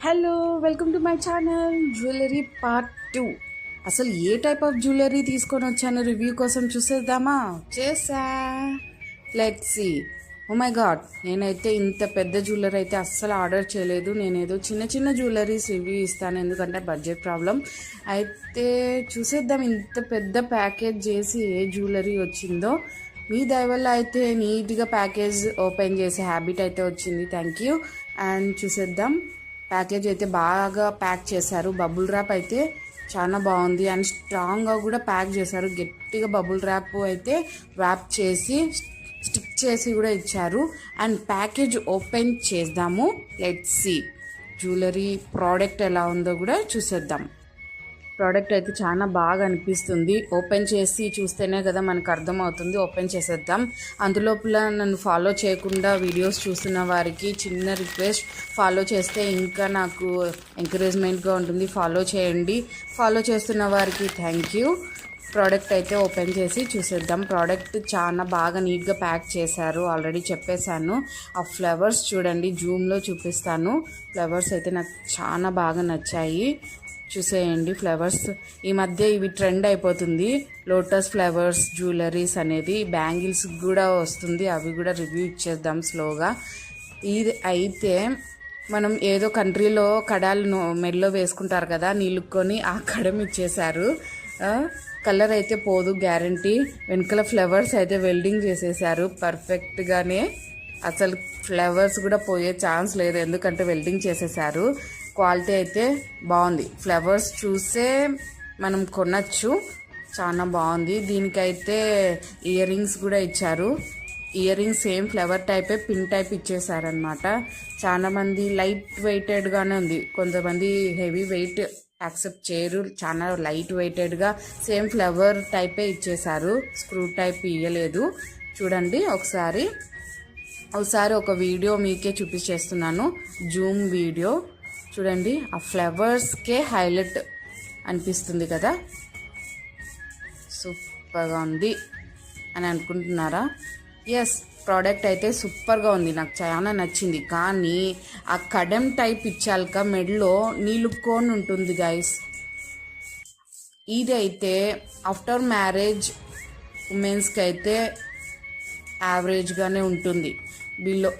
Hello, welcome to my channel jewellery part 2. అసలు ఏ type of jewellery తీసుకొని వచ్చాను review కోసం చూసేద్దామా? చేసా. Let's see. Oh my god, నేనైతే ఇంత పెద్ద జ్యువెలరీ అయితే అస్సలు ఆర్డర్ చేయలేదు. నేనేదో చిన్న చిన్న జ్యువెలరీస్ రివ్యూ ఇస్తాను, ఎందుకంటే బడ్జెట్ ప్రాబ్లం. అయితే చూసేద్దాం ఇంత పెద్ద ప్యాకేజ్ చేసి ఏ జ్యువెలరీ వచ్చిందో. మీ దయ వల్ల అయితే నీట్గా ప్యాకేజ్ ఓపెన్ చేసే హ్యాబిట్ అయితే వచ్చింది. Thank you. అండ్ చూసేద్దాం. ప్యాకేజ్ అయితే బాగా ప్యాక్ చేశారు. బబుల్ ర్యాప్ అయితే చాలా బాగుంది అండ్ స్ట్రాంగ్గా కూడా ప్యాక్ చేశారు. గట్టిగా బబుల్ ర్యాప్ అయితే ర్యాప్ చేసి స్టిక్ చేసి కూడా ఇచ్చారు. అండ్ ప్యాకేజ్ ఓపెన్ చేద్దాము. లెట్స్ సీ జ్యువెలరీ ప్రోడక్ట్ ఎలా ఉందో కూడా చూసేద్దాం. ప్రోడక్ట్ అయితే చాలా బాగా అనిపిస్తుంది. ఓపెన్ చేసి చూస్తేనే కదా మనకు అర్థమవుతుంది. ఓపెన్ చేసేద్దాం. అందులోపల నన్ను ఫాలో చేయకుండా వీడియోస్ చూస్తున్న వారికి చిన్న రిక్వెస్ట్, ఫాలో చేస్తే ఇంకా నాకు ఎంకరేజ్మెంట్గా ఉంటుంది. ఫాలో చేయండి. ఫాలో చేస్తున్న వారికి థ్యాంక్ యూ. ప్రోడక్ట్ అయితే ఓపెన్ చేసి చూసేద్దాం. ప్రోడక్ట్ చాలా బాగా నీట్గా ప్యాక్ చేశారు. ఆల్రెడీ చెప్పేశాను. ఆ ఫ్లవర్స్ చూడండి, జూమ్లో చూపిస్తాను. ఫ్లవర్స్ అయితే నాకు చాలా బాగా నచ్చాయి. చూసేయండి ఫ్లవర్స్. ఈ మధ్య ఇవి ట్రెండ్ అయిపోతుంది, లోటస్ ఫ్లవర్స్ జ్యువెలరీస్ అనేది. బ్యాంగిల్స్ కూడా వస్తుంది, అవి కూడా రివ్యూ ఇచ్చేద్దాం స్లోగా. ఇది అయితే మనం ఏదో కంట్రీలో కడాలు మెడలో వేసుకుంటారు కదా, నీళ్ళుకొని ఆ కడం ఇచ్చేశారు. కలర్ అయితే పోదు, గ్యారంటీ. వెనకాల ఫ్లవర్స్ అయితే వెల్డింగ్ చేసేసారు పర్ఫెక్ట్గానే. అసలు ఫ్లవర్స్ కూడా పోయే ఛాన్స్ లేదు, ఎందుకంటే వెల్డింగ్ చేసేసారు. క్వాలిటీ అయితే బాగుంది. ఫ్లవర్స్ చూసే మనం కొనచ్చు, చాలా బాగుంది. దీనికైతే ఇయర్ రింగ్స్ కూడా ఇచ్చారు. ఇయర్ రింగ్స్ సేమ్ ఫ్లవర్ టైపే పిన్ టైప్ ఇచ్చేసారనమాట. చాలామంది లైట్ వెయిటెడ్గానే ఉంది, కొంతమంది హెవీ వెయిట్ యాక్సెప్ట్ చేయరు. చాలా లైట్ వెయిటెడ్గా సేమ్ ఫ్లవర్ టైపే ఇచ్చేసారు, స్క్రూ టైప్ ఇవ్వలేదు. చూడండి ఒకసారి ఒక వీడియో మీకే చూపించేస్తున్నాను, జూమ్ వీడియో చూడండి. ఆ ఫ్లవర్స్కే హైలైట్ అనిపిస్తుంది కదా, సూపర్గా ఉంది అని అనుకుంటున్నారా? ఎస్, ప్రోడక్ట్ అయితే సూపర్గా ఉంది, నాకు చాలా నచ్చింది. కానీ ఆ కడెం టైప్ ఇచ్చాక మెడలో నీలుక్కొని ఉంటుంది గైస్. ఇదైతే ఆఫ్టర్ మ్యారేజ్ ఉమెన్స్కి అయితే యావరేజ్గానే ఉంటుంది. బిలో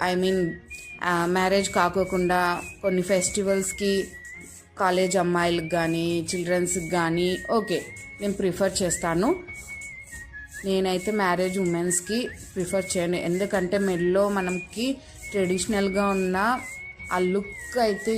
మ్యారేజ్ కాకోకుండా కొన్ని ఫెస్టివల్స్కి, కాలేజ్ అమ్మాయిలకు కానీ చిల్డ్రన్స్కి కానీ ఓకే, నేను ప్రిఫర్ చేస్తాను. నేనైతే మ్యారేజ్ ఉమెన్స్కి ప్రిఫర్ చేయను, ఎందుకంటే మెడలో మనకి ట్రెడిషనల్గా ఉన్న ఆ లుక్ అయితే